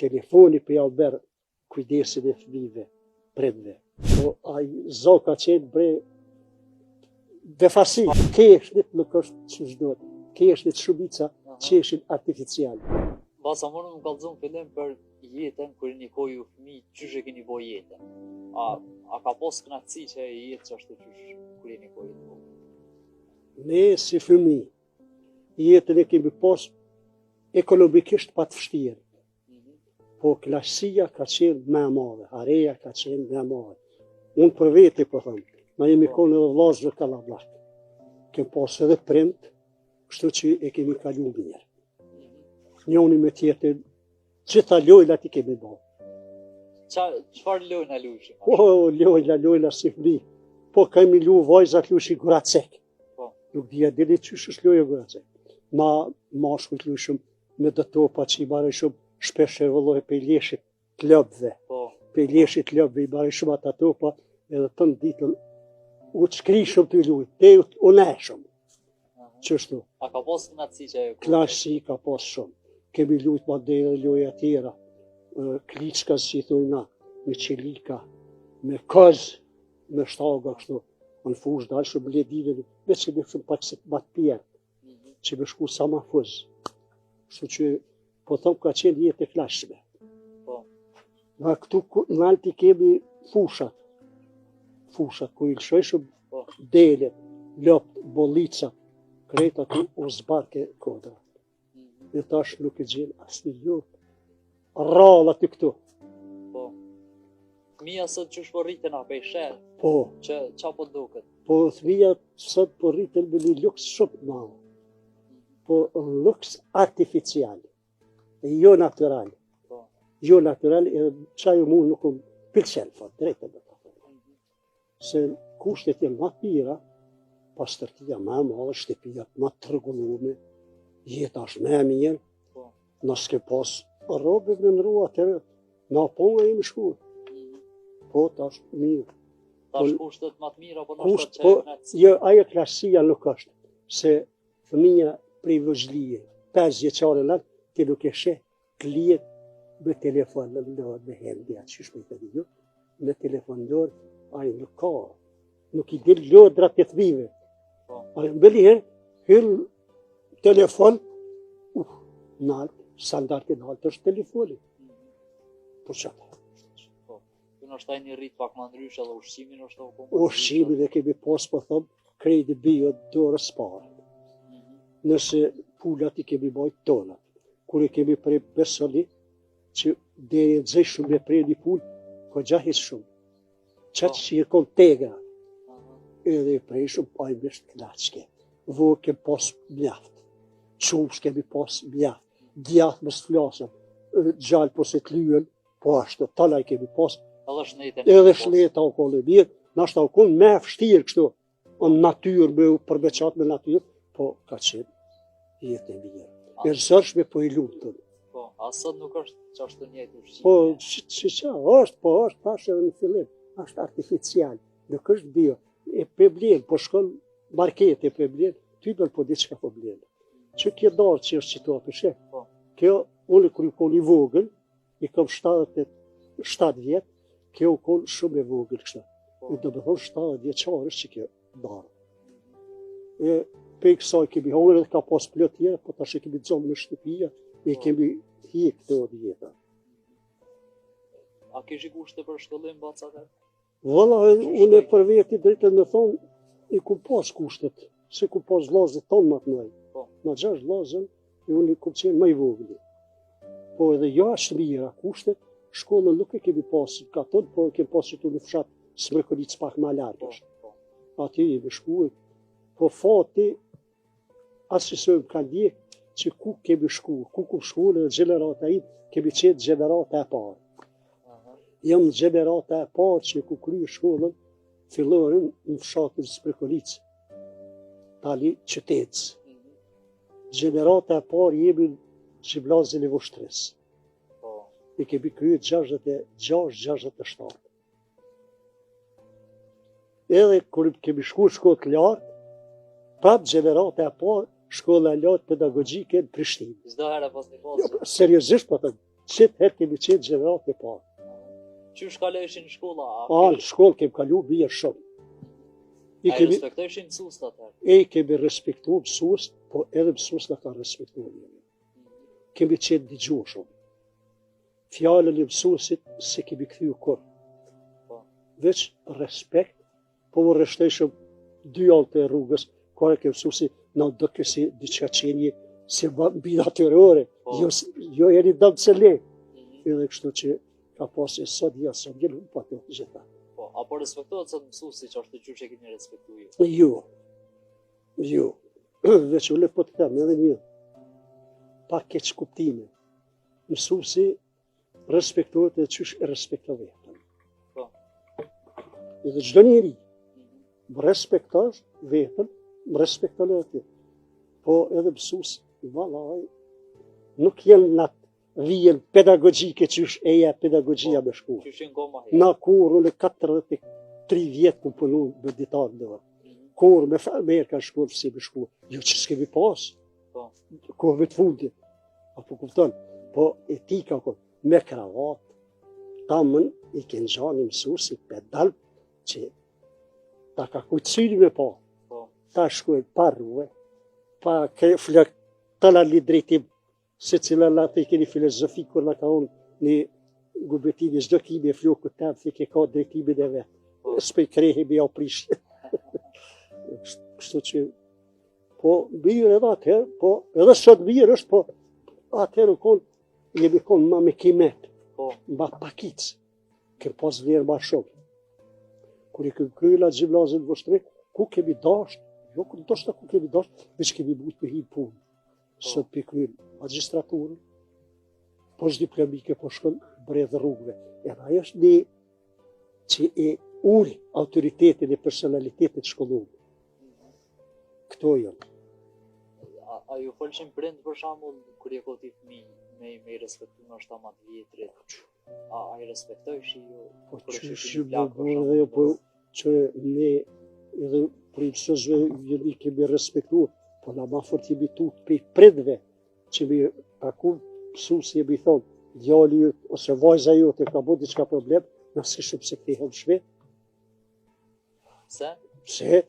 telefoni për ja bërë kujdesin e fëmijëve, prindve. Po ai zo ka qenë bre befasi. Keshnit nuk është që shduhet. Keshnit shumica qeshin artificial. Basa më më kallëzon fillim për jetën, kur nikoj ju fëmijë, qysh e keni bo jetën? A ka pas kënaqësi që e jetë që ashtu qysh kur e nikoj jetën? Ne si fëmijë, jetën e kemi pas ekonomikisht pa të vështirë. Po klasësia ka qenë më e madhe, hareja ka qenë më e madhe. Unë për veti po thëmë, na jemi konë edhe vllazë kallabllak. Kem pas edhe prind, kështu që e kemi kalu mirë. Njoni me tjetër, gjitha lojlat i kemi bo. Çfarë lojna lushim? Po, lojla si fëmijë. Po kemi lu vajzat lushi guracek. Po. Nuk dhja dili qysh është loja guracek. Na mashkujt lushim me dëtopa që i bare shumë shpesh e vëlloj pe leshit të lëbëve. Po. Pe leshit të lëbëve i bare shumë ata topa edhe të në ditën u të shkri shumë të lujt, te u ne shumë. Qështu? A ka pas kënaqësi që e Klassi ka pas shumë. Kemi lujt ma dhe loja tjera, kliçka si thujna, me qelika, me këz, me shtaga kështu. Në fush dalë shumë bledinën, veç që me shumë pak se të batë pjerë, që me shku sa ma fuz. Kështu që, po thëmë ka qenë jetë e klashme. Po. Nga këtu në alti kemi fushat. Fushat, ku i lëshoj shumë delet, lopët, bollicat, krejt aty u zbarke kodra. Dhe tash nuk e gjenë asë një lopë. Rralla të këtu. Po. Fëmija sot që shpo rritën a pe sherë, Po, qa po duket? po fëmija sot po rritën me një luks shumë madh. Po luks artificial. E jo natural. Po. Jo natural, e qaj mu nuk më pëlqen fort, drejtë me ta thënë. Se kushtet janë ma pira, pastërtia ma e madhe, shtëpia ma të rregullume, jeta është më e mirë, Po. na s'ke pas rrobe me ndrua atëre, na po nga jemi shku. Po, ta është mirë. Tash kushtet ma të mira, po Kusht, nështë po, që e jo, ajo klasia nuk është, se fëmija prej vëzhlije, 5 vjeçare lart, ti nuk e sheh kliet me telefon në dorë, me hendja, që shme të dhjo, me telefon në dorë, ajo nuk ka, nuk i del lodra të thvive. Po. Ajo mbëli herë, hyll telefon, nalt, standardi nalt është telefoni. Po qatë. Po. Kjo nështë taj një rrit pak ma ndrysh edhe ushqimin është o komë. Ushqimin e kemi pas, po thëmë, krejti bio dorës parë. Nëse pulat i kemi bajt tonat. Kur e kemi prej besoni, që dhe e nëzëj shumë e prej një pull, ko gjahis shumë. Qatë që e kon tega, edhe e prej shumë, a i mështë knaqke. Vojë kem pas mjaft. Qumsh kemi pas mjaft. Djath më së flasëm. Gjallë po se të lyën, po ashtë, talaj kemi pas. Edhe shneta o konë e mirë, nashta o konë me fështirë kështu, në natyrë, me përbeqat me natyrë, po ka qenë jetë e mirë. E rësërshme po i lumë të. Po, a sot nuk është që është të njëjtë ushqime? Po, është, tash edhe në fillim, është artificial, nuk është bio. E përblen, po shkon market e përblen, ty bërë po diçka po blen. Që kjo darë që është qito për shek. Po. Kjo, unë kër i konë i vogël, i kam 77 vjetë, kjo u konë shumë e vogël kështu. I do me thonë 70 vjeqarës që kjo darë. E pe kësaj kemi hongër edhe ka pas plot tjera, po tash e kemi zonë në shtëpia, e kemi hik të djeta. A kish i kushte për shkollim bacatet? Valla, unë e për veti drejtën me thonë, i ku pas kushtet, se ku pas vllazët tonë më të mëdhenj. Po. Na 6 vllazën, e unë i ku qenë më i vogël. Po edhe jashtë mira kushtet, shkollën nuk e kemi pas katon, po e kemi pas këtu në fshat Smrkënic pak më larg është. Aty jemi shkuar. Po fati, asisë më ka ndjek që ku kemi shku, ku shkuar në gjenerata i, kemi qenë gjenerata e parë. Jam gjenerata e parë që ku krye shkollën, fillorin në fshatën Smrkënic, tani qytetës. Gjenerata e parë jemi që vlazën e Voshtris. E kemi krye 66-67. Edhe kër kemi shku shkollë të lartë, prapë gjenerata e parë, shkolla e lartë pedagogjike në Prishtinë. Çdo herë pas një posë. Seriozisht po thëmë, qëtë herë kemi qenë gjenerat e parë. Qysh kalojshin në shkolla? Në shkollë kemi kalu bia shumë. A i respektojshin mësust atëherë? E kemi respektu mësust, po edhe mësust në ka respektu njëmi. Kemi qenë digjushëm. Fjallën e mësusit se kemi këthy kur. Veç respekt, po më reshteshëm dy altë e rrugës, kore ke mësusi në do kësi diqka qenje se mbi natyrore, jo jeni dëmë se le. Edhe kështu që ka pas e sot jasë, gjelë unë pa të gjitha. Apo respektohet sot mësusi që është të qysh e keni respektu ju? Jo. Veç u le po të them edhe një. Pa keq kuptime. Mësusi respektohet edhe qysh e respekto vetën. Edhe çdo njeri më respektosh vetën, më respekton edhe ti. Po edhe mësusi, vallaj, nuk jenë në vijen pedagogjike qysh eja pedagogjia me shku. Na kur unë 43 vjetë ku punu me ditarë dhe. Kur me merë ka shku si me shku. Jo që s'kemi pas. Kur me të fundit. Apo kupton. Po etika me kravat. Tamën i kënë gjani mësusi pedal që ta ka kujtësyri me pa. Ta shkuj pa rruve. Pa ke flëk të la li drejtim. Se cila la të i keni filozofi, kur la ka unë një gubetini, zdo kimi e flokë të temë, ke ka drejtimin e vetë. S'pe krehi me ja prish. Kështu që, po mirë edhe atëherë, po edhe sot mirë është, po atëherë jemi konë ma me kimet, ma pakicë, ke pas vlerë ma shumë. Kur i këmë kryla gjimnazin vështëri, ku kemi dasht, jo ku ndoshta ku kemi dasht, veç kemi mujtë për hi punë. Sot për krymë magistraturën, po është diplomike, po shkon bredhë rrugëve. Edhe ajo është një që e uri autoritetin e personalitetit shkollumë. Këto janë. A ju folshin prind për shembull kur je koti fëmijë me i respektu në është ama të vjetrit? A i respektojshi ju? Po që më bërë dhe po që ne edhe primësësve jemi kemi respektu, po na ma fort jemi tut për i predve, që mi aku mësusi jemi thonë, djali ju, ose vajza ju të ka bo diçka problem, nëse shumë se këtihëm shve. Pse? Pse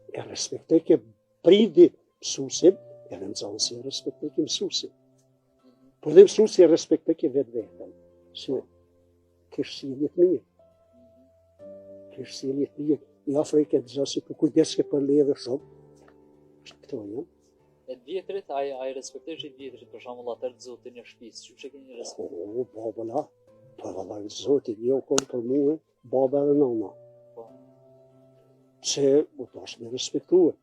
e respektoj ke prindi mësusim, e në nëzanë si e respektoj ke mësusim. Por dhe mësusi e respektoj ke vetë vetën, se kështë si e njëtë mirë. Kështë si e njëtë mirë. I Afrike të gjasi për kujdeske për leve shumë, këto janë. E të vjetrit, a i respektojsh i të vjetrit, për shembull atër të zotin e shtëpisë, që që keni respektu? Babala, për vëllaj zotin, jo konë për muhe, baba dhe nana. Pse, u të ashtë me respektuar.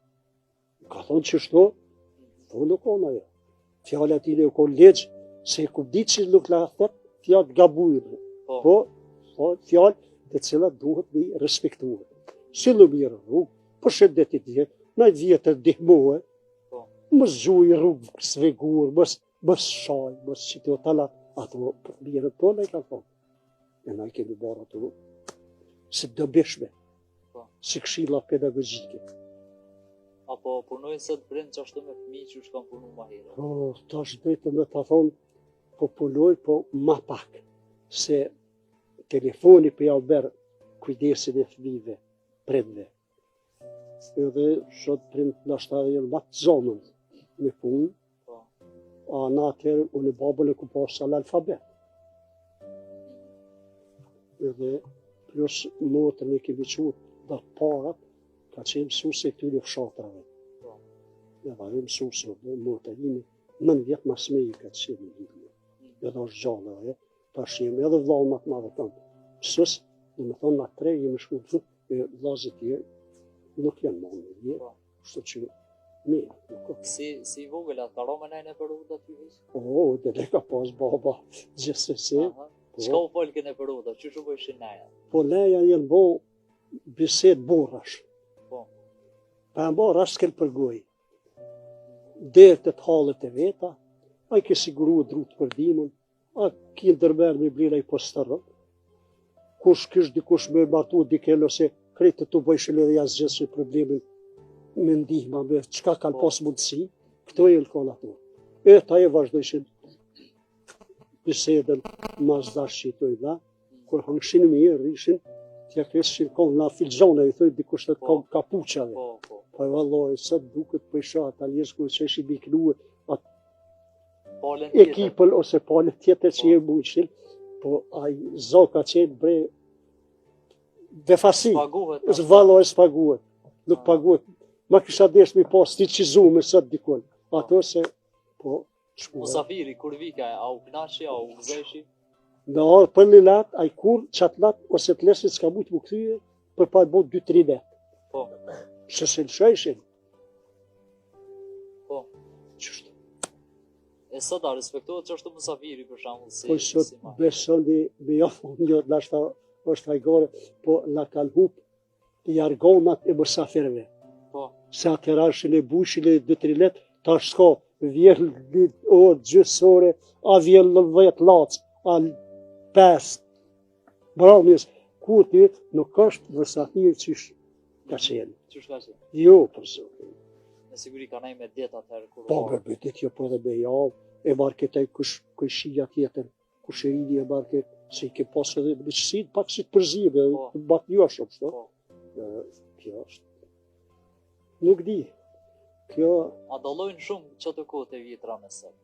Ka thonë që shto, thonë nuk konë ajo. Fjallë atile u konë legjë, se ku ditë që nuk la thët, fjallë gabujrë. Po, fjallë dhe cilat duhet me respektuar. Si në mirë rrugë, për shëndetit djetë, në vjetër dihmohe, mës gjuj rrugë svegur, mës shaj, mës që të tala, ato për mirë të tonë e ka thonë. E na i kemi barë ato, si dëbishme, si këshilla pedagogjike. Apo punojnë sot prind që ashtu me fëmijë që shkon punu ma herë? Po, ta shdojtë me ta thonë, po punoj, po ma pak, se telefoni për ja berë kujdesin e fëmijëve, prindve. Edhe sot prind nashta jenë ma të zonën me punë, a na atërë unë e babën e ku pasë analfabet. Edhe plus motën e kemi qurë dhe parat, ka qenë mësuese këtyre fshatrave. Edhe ajo mësuese, motën ime, 9 vjetë mas me i ka qenë një. Edhe është gjallë ajo, tash jemi edhe vllahun më të madh tonë. Mësues, do të thonë na 3 jemi shku këtu, e vllazët tjerë nuk janë më në vjetë, kështu që mirë. Si vogël atë karome najnë e Peruda ty hish? Dhe ne ka pas baba, gjithsesi. Çka u folken e Peruda, që shu bëjshin naja? Po leja jenë bo bised burrash. Pa mbo raskel për goj. Derë të halët e veta, a i ke siguru drutë për dimën, a ki ndërmer me blira i postërën. Kush kish dikush me batu dikel ose kretë të bëjshin edhe jasë gjithë që problemin me ndihma, me qka kanë pas mundësi, këto e lëkon ato. E ta e vazhdojshin bisedën mas dashit të ila, kur hangshin mirë, rishin, t'ja kreshin kom na filxone, i thoi dikush të kom kapuqave. Pa e valloj, sa duket për isha ata njerëzku që ishi biknue, ekipën ose palën tjetër që je mujshin, po ai zoka qenë bre befasi, valloj s'paguhet, nuk paguhet. Ma kisha desh mi pas ti qizu me sot dikon, ato se, po, shkuar. Musafiri, kur vika, a u knashi, a u gëzeshi? Në orë për një latë, a i kur qatë latë, ose të lesit s'ka mujtë më këthyje, për pa bo 2-3 vetë. Po. Se se lëshëshin. Po. Qështë? E sot a respektohet që është musafiri për shembull si po sot besoni me jo një nashta është hajgore, po na kanë hup jargonat e musafirëve. Po. Se atërashin e bushin e 2-3 letë, tash s'ka, vjen një orë gjysore, a vjen 10 lacë, a 5. Bravnis, ku ti nuk është musafir qysh ka qenë. Qysh ka qenë? Jo, për zotin. Me siguri ka nej me det atëherë kur. Po, me betit jo po dhe me javë, e marketaj kush shia tjetër, kush e rini e market, se i ke pasë edhe me qësit, pak si të përzime, bat një shumë, shto. Kjo është. Nuk di. Kjo... A dallojnë shumë që të kohët e vjetra me sot?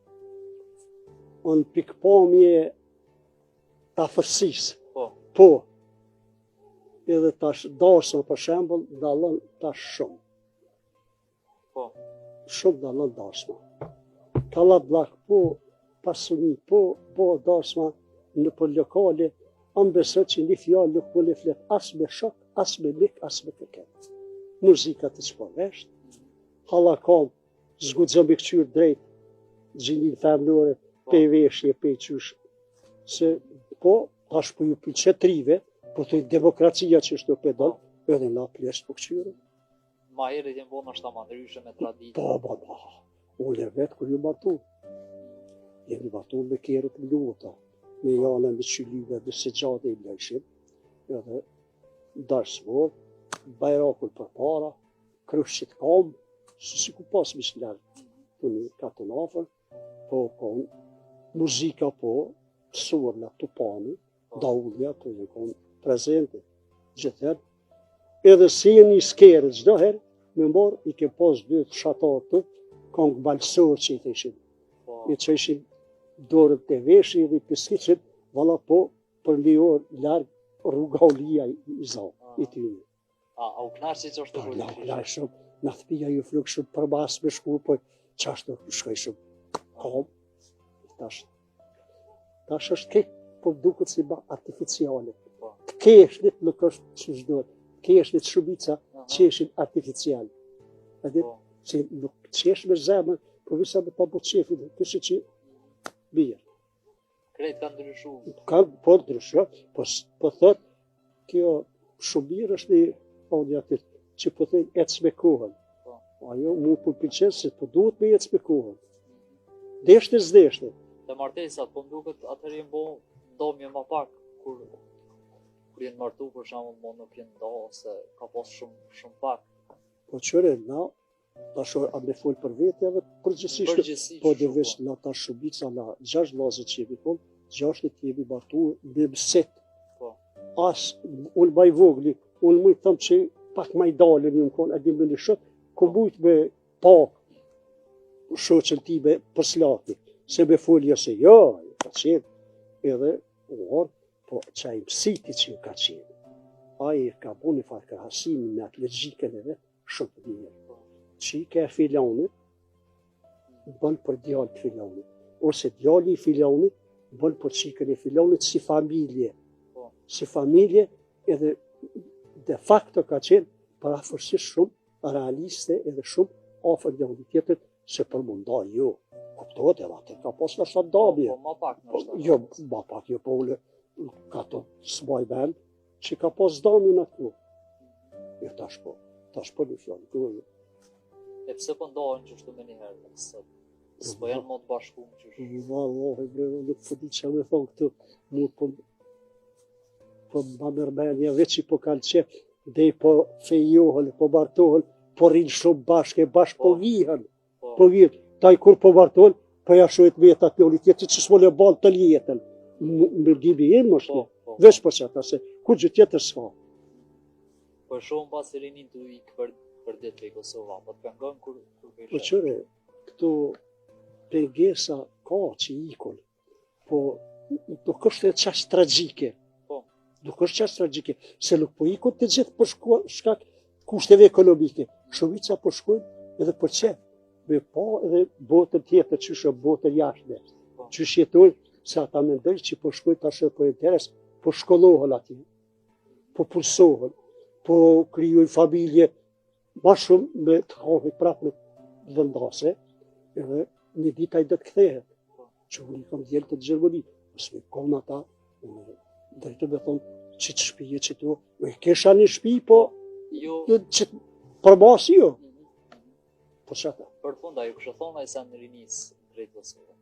Në pikpamje ta fërsisë. Po. Po. Edhe tash dashma për shembull, dallon tash shumë. Po. Shumë dallon dashma. Kallat blak, po, pasuni, po, dashma në për lokale, anë besot që një fjallë nuk po le flet as me shok, as me lik, as me këket. Muzika të që po vesht, hala kam, zgudzëm i këqyrë drejt, gjinin femnore, pe veshje, pe qysh. Se, po, tash po ju pëlqet trive, po të demokracia që është të pedon, edhe na pjesë po këqyrë. Ma herët jenë bo nështë ta ma ndryshe me traditë. Po. Unë e vetë kër ju martu. Jemi martu me kerët më luta, me janë me qylive dhe se gjade i mlejshim, edhe dashmor, bajrakul për para, kryshqit kam, si ku pas mislerë, të një katë nafër, po, muzika po, surna, tupani, daullja, të një kom prezente, gjithër, edhe si e një skerë gjdo herë, me morë i ke pas 2 fshatarë të, kongë balsor që i të ishin. I që ishin dorët të veshi dhe i piskicin, vala po për një orë largë rruga Olia i zonë, i ty një. A u knarë që është të kërë? La shumë, në thpija ju flukë shumë për mas me shku, po qashtë të shkoj shumë. Kom, tash është këtë, po duket si ba artificiale. Të keshnit nuk është që shdojt, keshnit shumica që eshin artificial. Që nuk qesh me zemën, po visa me ta po qefin, kështë që mirë. Krejt kanë ndryshu? Kanë, po ndryshu, po thot, kjo shumë mirë është një onja të që po thejnë ecë me kohën. Ajo mu po pëlqen se po duhet me ecë me kohën. Deshte s'deshte. Dhe martesat, po mduket atëherë jenë bo ndomje ma pak, kur jenë martu për shumë mo nuk jenë ndo, se ka pas shumë pak. Po qëre, na, tash a me folë për vetja dhe përgjësisht, po dhe vesh na ta shumica, na 6 vllazë që jemi kom, 6 jemi martu me mëset. As, unë maj vogli, unë mujtë thëmë që pak maj dalën një më konë, edhim në një shok, ku mujtë me pa shoqën ti me përslati, se me folja se ja, ka qenë, edhe uarë, po qaj mësiti që ka qenë. Aje ka bu një farë krahasimin me atë logikën e vetë, shumë të mirë. Qika e filonit, bënë për djallë të filonit, ose djalli i filonit, bënë për qikën e filonit si familje. Si familje, edhe de facto ka qenë parafërsisht shumë realiste edhe shumë afër njëri tjetrit, se për munda jo. Kuptohet edhe atë ka pas në shatë dabje. Po, ma pak në shatë. Jo, ma pak, jo, po ule, ka të smaj vend, që ka pas damje në këtu. Jo, tash po një fjallë, këtu. E pse po ndohen që shtu me njëherë, sot? S'po janë më të bashku më që shtu? Vallahi, nuk po di që me thonë këtu, mu po ma mërmenja, veç i po kanë qef, dhe i po fejohën, po bartohën, po rinë shumë bashke, po vihen. Po vihen. Taj kur po bartohën, Po ja shojt veta pjolli tjetër që s'vole balë të ljetën. Me gibi im është, veç për që ata, se ku gjë tjetër s'ka. Po shumë pas i rinin të ikë për ditë për Kosova, po të pengon kur Po qëre, këto pengesa ka që ikon, po nuk është e qashtë tragjike. Nuk është qashtë tragjike, se nuk po ikon të gjithë për shkak kushteve ekonomike. Shumica po shkojnë edhe për çe. Me pa edhe botën tjetër, që është botën jashtë. Që jetojnë, se ata mendojnë që po shkojnë tash për interes, po shkollohen atje, po punsohen, po krijojnë familje, ma shumë me të havi prapë me vendase, edhe një ditë ai do të kthehet. Që unë i kam djelë të Gjermani, mësë me konë ata, drejtë me thonë, që të shpije që të, me kesha një shpi, po, që për masi jo. Po që ata. Për funda, ju kështë thonë a i sa në rinis drejtë Kosovë?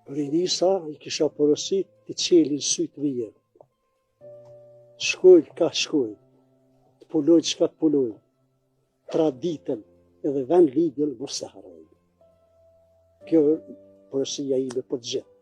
Rinisa i kisha porosit të qelin sytë vijen. Shkojnë ka shkojnë, të punojnë që ka të punojnë, traditën edhe vend lidhën mos se harojnë. Kjo është porosia ime për gjithë.